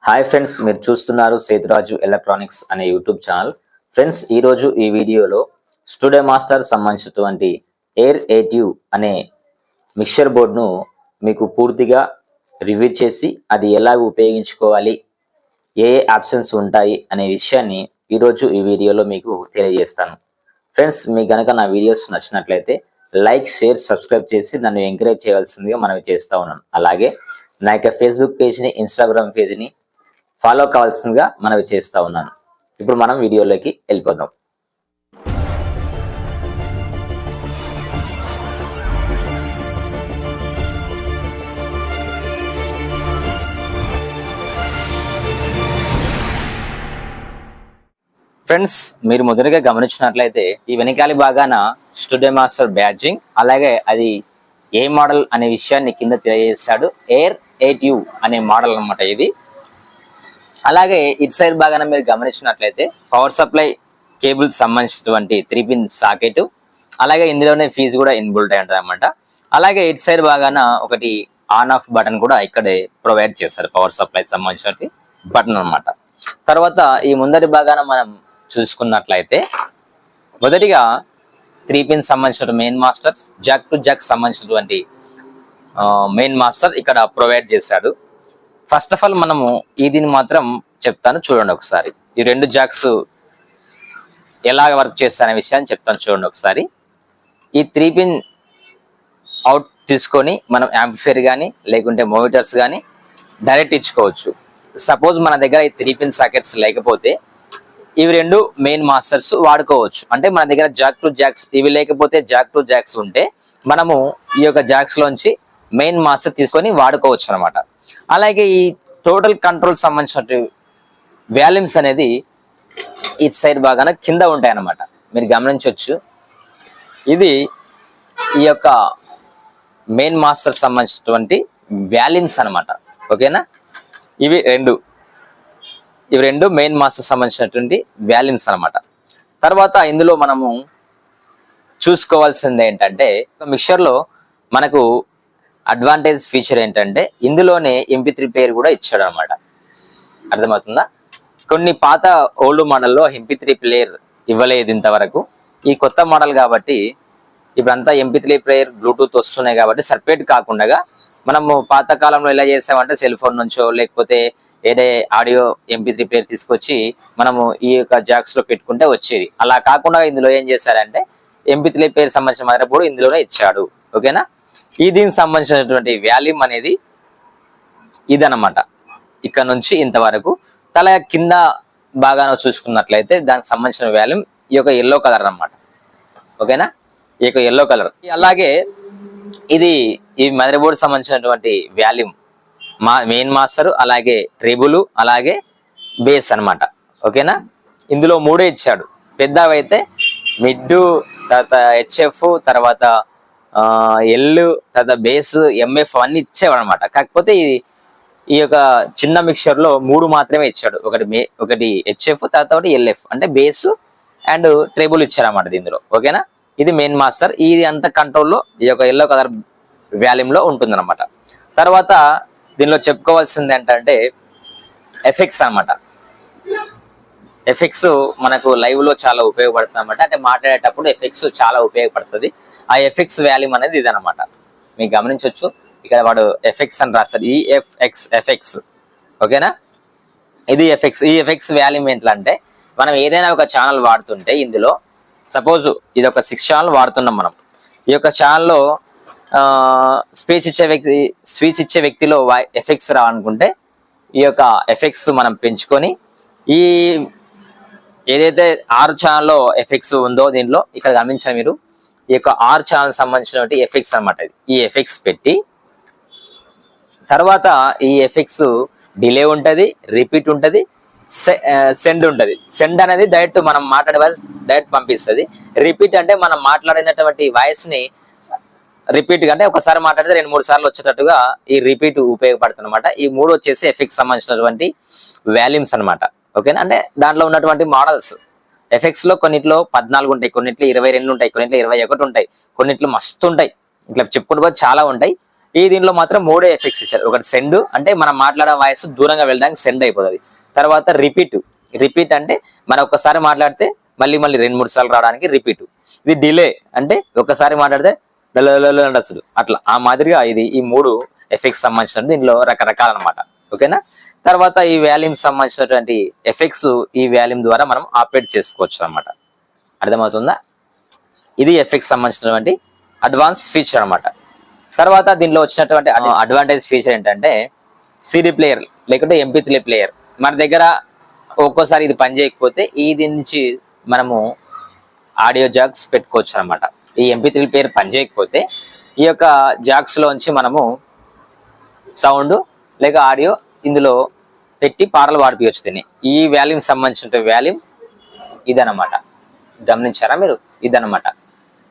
Hi friends, మీరు చూస్తున్నారు Sethuraju electronics అనే యూట్యూబ్ ఛానల్. ఫ్రెండ్స్, ఈరోజు ఈ వీడియోలో స్టూడియో మాస్టర్ సంబంధించినటువంటి ఎయిర్ ఏటివ్ అనే మిక్సర్ బోర్డును మీకు పూర్తిగా రివ్యూ చేసి అది ఎలాగ ఉపయోగించుకోవాలి, ఏ ఆప్షన్స్ ఉంటాయి అనే విషయాన్ని ఈరోజు ఈ వీడియోలో మీకు తెలియజేస్తాను. ఫ్రెండ్స్, మీకు కనుక నా వీడియోస్ నచ్చినట్లయితే లైక్, షేర్, సబ్స్క్రైబ్ చేసి నన్ను ఎంకరేజ్ చేయవలసిందిగా మనవి చేస్తూ ఉన్నాను. అలాగే నా యొక్క ఫేస్బుక్ పేజ్ని, ఇన్స్టాగ్రామ్ పేజ్ని ఫాలో కావాల్సిందిగా మనవి చేస్తూ ఉన్నాను. ఇప్పుడు మనం వీడియోలోకి వెళ్ళిపోదాం. ఫ్రెండ్స్, మీరు మొదటిగా గమనించినట్లయితే ఈ వెనకాలి భాగాన స్టూడియో మాస్టర్ బ్యాడ్జింగ్, అలాగే అది ఏ మోడల్ అనే విషయాన్ని కింద తెలియజేశాడు. ఎయిర్ ఏటివ్ అనే మోడల్ అన్నమాట ఇది. అలాగే ఇటు సైడ్ భాగాన మీరు గమనించినట్లయితే పవర్ సప్లై కేబుల్ సంబంధించినటువంటి 3-పిన్ సాకెట్, అలాగే ఇందులోనే ఫీజు కూడా ఇన్బుల్ట్ అయి ఉంటుంది అనమాట. అలాగే ఇటు సైడ్ భాగాన ఒకటి ఆన్ ఆఫ్ బటన్ కూడా ఇక్కడే ప్రొవైడ్ చేశారు, పవర్ సప్లై సంబంధించిన బటన్ అనమాట. తర్వాత ఈ ముందరి భాగాన మనం చూసుకున్నట్లయితే మొదటిగా 3-పిన్ సంబంధించిన main master, Jack to Jack సంబంధించినటువంటి మెయిన్ మాస్టర్ ఇక్కడ ప్రొవైడ్ చేశాడు. ఫస్ట్ ఆఫ్ ఆల్ మనము దీన్ని మాత్రం చెప్తాను, చూడండి ఒకసారి. ఈ రెండు జాక్స్ ఎలాగ వర్క్ చేస్తారనే విషయాన్ని చెప్తాను, చూడండి ఒకసారి. ఈ 3-పిన్ అవుట్ తీసుకొని మనం యాంప్లిఫైర్ కానీ లేకుంటే మోనిటర్స్ కానీ డైరెక్ట్ ఇచ్చుకోవచ్చు. సపోజ్ మన దగ్గర ఈ 3-పిన్ సాకెట్స్ లేకపోతే ఇవి రెండు మెయిన్ మాస్టర్స్ వాడుకోవచ్చు. అంటే మన దగ్గర జాక్ టు జాక్స్ ఇవి లేకపోతే జాక్ టు జాక్స్ ఉంటే మనము ఈ యొక్క జాక్స్ లోంచి మెయిన్ మాస్టర్ తీసుకొని వాడుకోవచ్చు అనమాట. అలాగే ఈ టోటల్ కంట్రోల్ సంబంధించిన వాల్యూమ్స్ అనేది ఈ సైడ్ బాగానే కింద ఉంటాయి అన్నమాట. మీరు గమనించవచ్చు, ఇది ఈ యొక్క మెయిన్ మాస్టర్ సంబంధించినటువంటి వాల్యూమ్స్ అనమాట. ఓకేనా, ఇవి రెండు మెయిన్ మాస్టర్ సంబంధించినటువంటి వాల్యూమ్స్ అనమాట. తర్వాత ఇందులో మనము చూసుకోవాల్సింది ఏంటంటే, మిక్సర్లో మనకు అడ్వాంటేజ్ ఫీచర్ ఏంటంటే ఇందులోనే MP3 ప్లేయర్ కూడా ఇచ్చాడు అనమాట. అర్థమవుతుందా? కొన్ని పాత ఓల్డ్ మోడల్లో MP3 ప్లేయర్ ఇవ్వలేదు ఇంతవరకు. ఈ కొత్త మోడల్ కాబట్టి ఇప్పుడంతా MP3 ప్లేయర్ బ్లూటూత్ వస్తున్నాయి కాబట్టి సపరేట్ కాకుండా మనము పాత కాలంలో ఎలా చేసామంటే సెల్ ఫోన్ నుంచో లేకపోతే ఏదే ఆడియో MP3 ప్లేయర్ తీసుకొచ్చి మనము ఈ యొక్క జాక్స్ లో పెట్టుకుంటే వచ్చేది. అలా కాకుండా ఇందులో ఏం చేశారంటే MP3 ప్లేయర్ సంబంధించిన మదర్ బోర్డు ఇందులోనే ఇచ్చాడు. ఓకేనా, దీనికి సంబంధించినటువంటి వాల్యూమ్ అనేది ఇదన్నమాట. ఇక్కడ నుంచి ఇంతవరకు తల కింద బాగా చూసుకున్నట్లయితే దానికి సంబంధించిన వాల్యూమ్ ఈ యొక్క ఎల్లో కలర్ అన్నమాట. ఓకేనా, ఈ యొక్క ఎల్లో కలర్. అలాగే ఈ మదర్ బోర్డు సంబంధించినటువంటి వాల్యూమ్ మెయిన్ మాస్టర్, అలాగే ట్రిబుల్, అలాగే బేస్ అన్నమాట. ఓకేనా, ఇందులో 3 ఇచ్చాడు. పెద్దవైతే మిడ్, తర్వాత HF, తర్వాత ఎల్, తర్వాత బేస్, MF అన్ని ఇచ్చేవాడు అనమాట. కాకపోతే ఈ యొక్క చిన్న మిక్చర్ లో 3 మాత్రమే ఇచ్చాడు. ఒకటి HF, తర్వాత ఒకటి LF అంటే బేస్ అండ్ ట్రిబుల్ ఇచ్చారన్నమాట దీనిలో. ఓకేనా, ఇది మెయిన్ మాస్టర్. ఇది అంత కంట్రోల్లో ఈ యొక్క ఎల్లో కలర్ వాల్యూమ్ లో ఉంటుంది అనమాట. తర్వాత దీనిలో చెప్పుకోవాల్సింది ఏంటంటే ఎఫెక్ట్స్ అనమాట. ఎఫెక్ట్స్ మనకు లైవ్ లో చాలా ఉపయోగపడుతుంది అనమాట. అంటే మాట్లాడేటప్పుడు ఎఫెక్ట్స్ చాలా ఉపయోగపడుతుంది. ఆ ఎఫెక్ట్స్ వాల్యూమ్ అనేది ఇదనమాట. మీకు గమనించవచ్చు, ఇక్కడ వాడు ఎఫెక్ట్స్ అని రాస్తాడు, ఎఫెక్ట్స్. ఓకేనా, ఇది ఎఫెక్ట్స్. ఈ ఎఫెక్ట్స్ వాల్యూమ్ ఏంటంటే మనం ఏదైనా ఒక ఛానల్ వాడుతుంటే ఇందులో సపోజ్ ఇది ఒక 6 ఛానల్ వాడుతున్నాం మనం. ఈ యొక్క ఛానల్లో స్పీచ్ ఇచ్చే వ్యక్తిలో ఎఫెక్ట్స్ రావాలనుకుంటే ఈ యొక్క ఎఫెక్ట్స్ మనం పెంచుకొని ఏదైతే 6 ఛానల్లో ఎఫెక్ట్స్ ఉందో దీనిలో ఇక్కడ గమనించాలి మీరు, ఈ యొక్క 6 ఛానల్ సంబంధించినటువంటి ఎఫెక్ట్స్ అనమాట. ఈ ఎఫెక్ట్స్ పెట్టి తర్వాత ఈ ఎఫెక్ట్స్ డిలే ఉంటది, రిపీట్ ఉంటది, సెండ్ ఉంటది. సెండ్ అనేది డైరెక్ట్ మనం మాట్లాడే వాయిస్ డైరెక్ట్ పంపిస్తుంది. రిపీట్ అంటే మనం మాట్లాడినటువంటి వాయిస్ ని రిపీట్ గా, అంటే ఒకసారి మాట్లాడితే 2-3 సార్లు వచ్చేటట్టుగా ఈ రిపీట్ ఉపయోగపడుతుంది అనమాట. ఈ 3 వచ్చేసి ఎఫెక్ట్స్ సంబంధించినటువంటి వాల్యూమ్స్ అనమాట. ఓకేనా, అంటే దాంట్లో ఉన్నటువంటి మోడల్స్ ఎఫెక్ట్స్ లో కొన్నిట్లో 14 ఉంటాయి, కొన్నిట్లో 22 ఉంటాయి, కొన్నిట్లో 21 ఉంటాయి, కొన్నిట్లో మస్తు ఉంటాయి. ఇట్లా చెప్పుకుంటూ చాలా ఉంటాయి. దీనిలో మాత్రం 3 ఎఫెక్ట్స్ ఇచ్చారు. ఒకటి సెండ్, అంటే మనం మాట్లాడే వాయిస్ దూరంగా వెళ్ళడానికి సెండ్ అయిపోతుంది. తర్వాత రిపీట్ అంటే మనం ఒక్కసారి మాట్లాడితే మళ్ళీ 2-3 సార్లు రావడానికి రిపీట్. ఇది డిలే, అంటే ఒక్కసారి మాట్లాడితే అసలు అట్లా ఆ మాదిరిగా ఈ 3 ఎఫెక్ట్స్ సంబంధించిన దీనిలో రకరకాల అనమాట. ఓకేనా. తర్వాత ఈ వాల్యూమ్ సంబంధించినటువంటి ఎఫెక్ట్స్ ఈ వాల్యూమ్ ద్వారా మనం ఆపరేట్ చేసుకోవచ్చు అనమాట. అర్థమవుతుందా? ఇది ఎఫెక్ట్స్ సంబంధించినటువంటి అడ్వాన్స్ ఫీచర్ అనమాట. తర్వాత దీనిలో వచ్చినటువంటి అడ్వాంటేజ్ ఫీచర్ ఏంటంటే సిడి ప్లేయర్ లేకుంటే MP3 ప్లేయర్. మన దగ్గర ఒక్కోసారి ఇది పని చేయకపోతే దీని నుంచి మనము ఆడియో జాక్స్ పెట్టుకోవచ్చు అనమాట. ఈ MP3 ప్లేయర్ పని చేయకపోతే ఈ యొక్క జాక్స్ లోంచి మనము సౌండ్ లేక ఆడియో ఇందులో పెట్టి పాటలు పాడిపోవచ్చు. దీన్ని ఈ వాల్యూమ్ సంబంధించిన వాల్యూమ్ ఇదనమాట. గమనించారా మీరు? ఇదనమాట.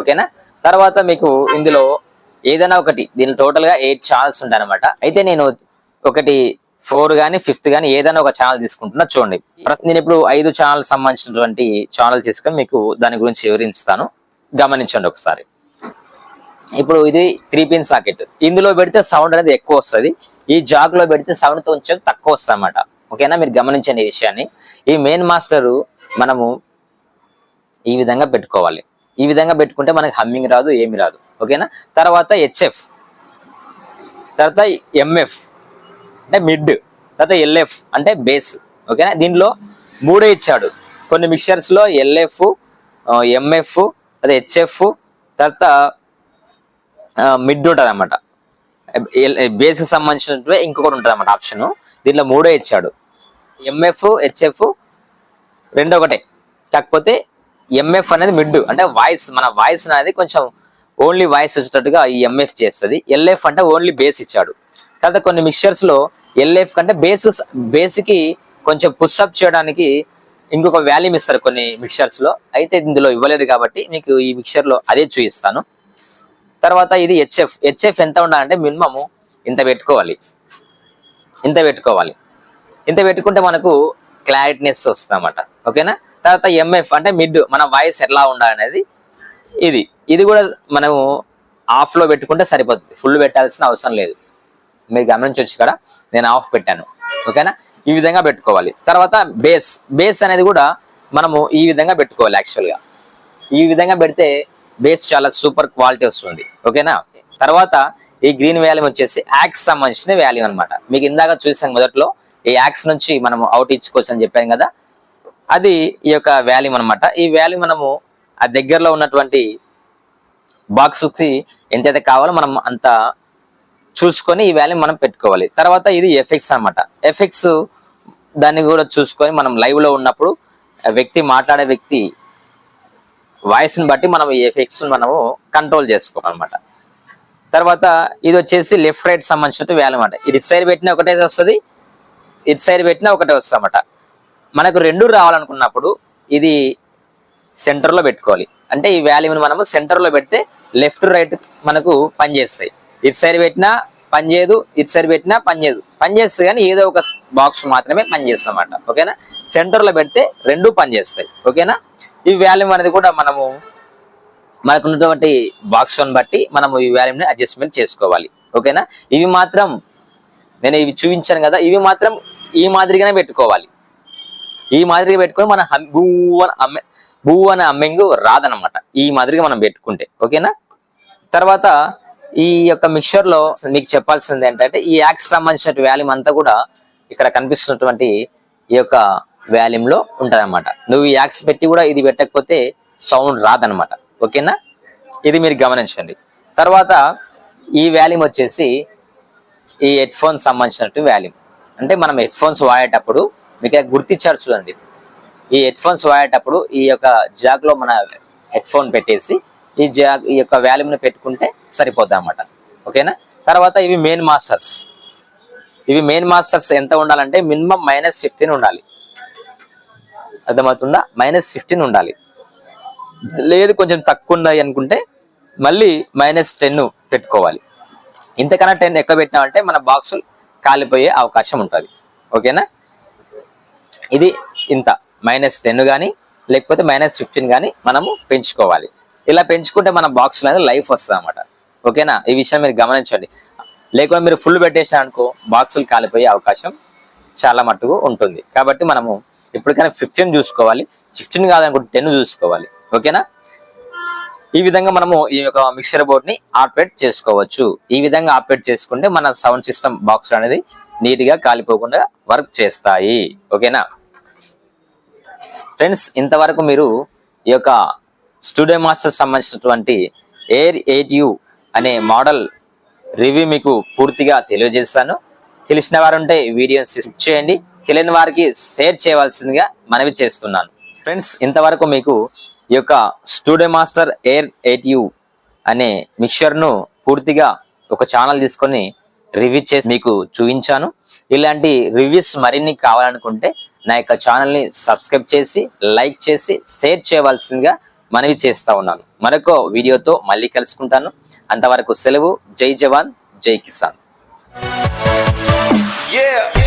ఓకేనా. తర్వాత మీకు ఇందులో ఏదైనా ఒకటి, దీనిలో టోటల్ గా 8 ఛానల్స్ ఉంటాయి అనమాట. అయితే నేను ఒకటి 4 కానీ 5th కానీ ఏదైనా ఒక ఛానల్ తీసుకుంటున్నా. చూడండి, నేను ఇప్పుడు 5 ఛానల్ సంబంధించినటువంటి ఛానల్ తీసుకొని మీకు దాని గురించి వివరిస్తాను. గమనించండి ఒకసారి. ఇప్పుడు ఇది 3 పిన్ సాకెట్. ఇందులో పెడితే సౌండ్ అనేది ఎక్కువ వస్తుంది. ఈ జాక్ లో పెడితే సౌండ్ కొంచెం తక్కువ వస్తుంది అనమాట. ఓకేనా. మీరు గమనించండి ఈ విషయాన్ని. ఈ మెయిన్ మాస్టర్ మనము ఈ విధంగా పెట్టుకోవాలి. ఈ విధంగా పెట్టుకుంటే మనకి హమ్మింగ్ రాదు, ఏమి రాదు. ఓకేనా. తర్వాత HF, తర్వాత MF అంటే మిడ్, తర్వాత LF అంటే బేస్. ఓకేనా. దీనిలో 3 ఇచ్చాడు. కొన్ని మిక్చర్స్ లో LF, MF, అదే HF, తర్వాత మిడ్ ఉంటుంది అనమాట. బేస్ కి సంబంధించినట్టు ఇంకొకటి ఉంటుంది అనమాట ఆప్షన్. దీనిలో 3 ఇచ్చాడు. MF, HF రెండు ఒకటే, కాకపోతే MF అనేది మిడ్, అంటే వాయిస్, మన వాయిస్ అనేది కొంచెం ఓన్లీ వాయిస్ వచ్చేటట్టుగా ఈ MF చేస్తుంది. LF అంటే ఓన్లీ బేస్ ఇచ్చాడు. తర్వాత కొన్ని మిక్చర్స్ లో LF కంటే బేస్ కి కొంచెం పుష్అప్ చేయడానికి ఇంకొక వాల్యూమ్ ఇస్తారు కొన్ని మిక్చర్స్ లో. అయితే ఇందులో ఇవ్వలేదు కాబట్టి మీకు ఈ మిక్చర్ లో అదే చూపిస్తాను. తర్వాత ఇది HF ఎంత ఉండాలంటే మినిమం ఇంత పెట్టుకోవాలి. ఇంత పెట్టుకుంటే మనకు క్లారిటీనెస్ వస్తుంది అన్నమాట. ఓకేనా. తర్వాత MF అంటే మిడ్, మన వాయిస్ ఎట్లా ఉండాలనేది ఇది కూడా మనము ఆఫ్ లో పెట్టుకుంటే సరిపోతుంది. ఫుల్ పెట్టాల్సిన అవసరం లేదు. మీరు గమనించవచ్చు, ఇక్కడ నేను ఆఫ్ పెట్టాను. ఓకేనా. ఈ విధంగా పెట్టుకోవాలి. తర్వాత బేస్ అనేది కూడా మనము ఈ విధంగా పెట్టుకోవాలి. యాక్చువల్ గా ఈ విధంగా పెడితే బేస్ చాలా సూపర్ క్వాలిటీ వస్తుంది. ఓకేనా. తర్వాత ఈ గ్రీన్ వాల్యూమ్ వచ్చేసి యాక్స్ సంబంధించిన వాల్యూమ్ అనమాట. మీకు ఇందాక చూసాం మొదట్లో, ఈ యాక్స్ నుంచి మనం అవుట్ ఇచ్చుకోవచ్చు అని చెప్పాను కదా, అది ఈ యొక్క వాల్యూమ్ అనమాట. ఈ వాల్యూమ్ మనము ఆ దగ్గరలో ఉన్నటువంటి బాక్స్ కి ఎంతైతే కావాలో మనం అంత చూసుకొని ఈ వాల్యూమ్ మనం పెట్టుకోవాలి. తర్వాత ఇది ఎఫెక్ట్స్ అనమాట. ఎఫెక్ట్స్ దాన్ని కూడా చూసుకొని మనం లైవ్ లో ఉన్నప్పుడు మాట్లాడే వ్యక్తి వాయిస్ ని బట్టి మనం ఈ ఎఫెక్ట్స్ మనము కంట్రోల్ చేసుకోవాలన్నమాట. తర్వాత ఇది వచ్చేసి లెఫ్ట్ రైట్ సంబంధించిన వాల్యూమ్ అనమాట. ఇది సైడ్ పెట్టినా ఒకటే వస్తుంది, ఇది సైడ్ పెట్టినా ఒకటే వస్తుంది అన్నమాట. మనకు 2 రావాలనుకున్నప్పుడు ఇది సెంటర్ లో పెట్టుకోవాలి. అంటే ఈ వాల్యూమ్ మనము సెంటర్ లో పెడితే లెఫ్ట్ రైట్ మనకు పనిచేస్తాయి. ఇటు సైడ్ పెట్టినా పనిచేయదు, ఇటు సైడ్ పెట్టినా పనిచేస్తుంది, కానీ ఏదో ఒక బాక్స్ మాత్రమే పనిచేస్తుంది అన్నమాట. ఓకేనా. సెంటర్ లో పెడితే 2 పనిచేస్తాయి. ఓకేనా. ఈ వాల్యూమ్ అనేది కూడా మనకు ఉన్నటువంటి బాక్స్ బట్టి మనము ఈ వాల్యూమ్ ని అడ్జస్ట్మెంట్ చేసుకోవాలి. ఓకేనా. ఇవి మాత్రం నేను ఇవి చూపించాను కదా, ఇవి మాత్రం ఈ మాదిరిగానే పెట్టుకోవాలి. ఈ మాదిరిగా పెట్టుకొని మన బూ అనే హమ్మింగ్ రాదనమాట. ఈ మాదిరిగా మనం పెట్టుకుంటే. ఓకేనా. తర్వాత ఈ యొక్క మిక్చర్ లో మీకు చెప్పాల్సింది ఏంటంటే ఈ యాక్స్ సంబంధించిన వాల్యూమ్ అంతా కూడా ఇక్కడ కనిపిస్తున్నటువంటి ఈ యొక్క వాల్యూమ్ లో ఉంటదన్నమాట. నువ్వు ఈ యాక్స్ పెట్టి కూడా ఇది పెట్టకపోతే సౌండ్ రాదనమాట. ఓకేనా. ఇది మీరు గమనించండి. తర్వాత ఈ వాల్యూమ్ వచ్చేసి ఈ హెడ్ ఫోన్ సంబంధించినట్టు వాల్యూమ్. అంటే మనం హెడ్ ఫోన్స్ వాడేటప్పుడు మీకు గుర్తించారు చూడండి. ఈ హెడ్ ఫోన్స్ వాడేటప్పుడు ఈ యొక్క జాక్ లో మన హెడ్ ఫోన్ పెట్టేసి ఈ యొక్క వాల్యూమ్ ని పెట్టుకుంటే సరిపోద్ది అన్నమాట. ఓకేనా. తర్వాత ఇవి మెయిన్ మాస్టర్స్ ఎంత ఉండాలంటే మినిమం -15 ఉండాలి. అర్థమవుతుందా? -15 ఉండాలి. లేదు కొంచెం తక్కువ ఉన్నాయి అనుకుంటే మళ్ళీ -10 పెట్టుకోవాలి. ఇంతకన్నా 10 ఎక్కువ పెట్టినామంటే మన బాక్స్ కాలిపోయే అవకాశం ఉంటుంది. ఓకేనా. ఇది ఇంత -10 కానీ లేకపోతే -15 కానీ మనము పెంచుకోవాలి. ఇలా పెంచుకుంటే మన బాక్స్ అనేది లైఫ్ వస్తుంది అన్నమాట. ఓకేనా. ఈ విషయం మీరు గమనించండి. లేకపోతే మీరు ఫుల్ పెట్టేసినా అనుకో బాక్సులు కాలిపోయే అవకాశం చాలా మట్టుకు ఉంటుంది. కాబట్టి మనము ఎప్పటికైనా 15 చూసుకోవాలి, 15 కాదనుకుంటే 10 చూసుకోవాలి. ఓకేనా? ఈ విధంగా మనము ఈ యొక్క మిక్సర్ బోర్డ్ ని ఆపరేట్ చేసుకోవచ్చు. ఈ విధంగా ఆపరేట్ చేసుకుంటే మన సౌండ్ సిస్టమ్ బాక్స్ అనేది నీట్ గా కాలిపోకుండా వర్క్ చేస్తాయి. ఓకేనా ఫ్రెండ్స్, ఇంతవరకు మీరు ఈ యొక్క స్టూడియో మాస్టర్ సంబంధించినటువంటి ఎయిర్ 8U అనే మోడల్ రివ్యూ మీకు పూర్తిగా తెలియజేస్తాను. తెలిసిన వారు ఉంటే వీడియోని స్కిప్ చేయండి, తెలియని వారికి షేర్ చేయవలసిందిగా మనవి చేస్తున్నాను. ఫ్రెండ్స్, ఇంతవరకు మీకు ఈ యొక్క స్టూడియో మాస్టర్ ఎయిర్ 8U అనే మిక్సర్ను పూర్తిగా ఒక ఛానల్ తీసుకొని రివ్యూ చేసి మీకు చూపించాను. ఇలాంటి రివ్యూస్ మరిన్ని కావాలనుకుంటే నా యొక్క ఛానల్ని సబ్స్క్రైబ్ చేసి లైక్ చేసి షేర్ చేయవలసిందిగా మనవి చేస్తా ఉన్నాను. మరొక వీడియోతో మళ్ళీ కలుసుకుంటాను. అంతవరకు సెలవు. జై జవాన్, జై కిసాన్. Yeah.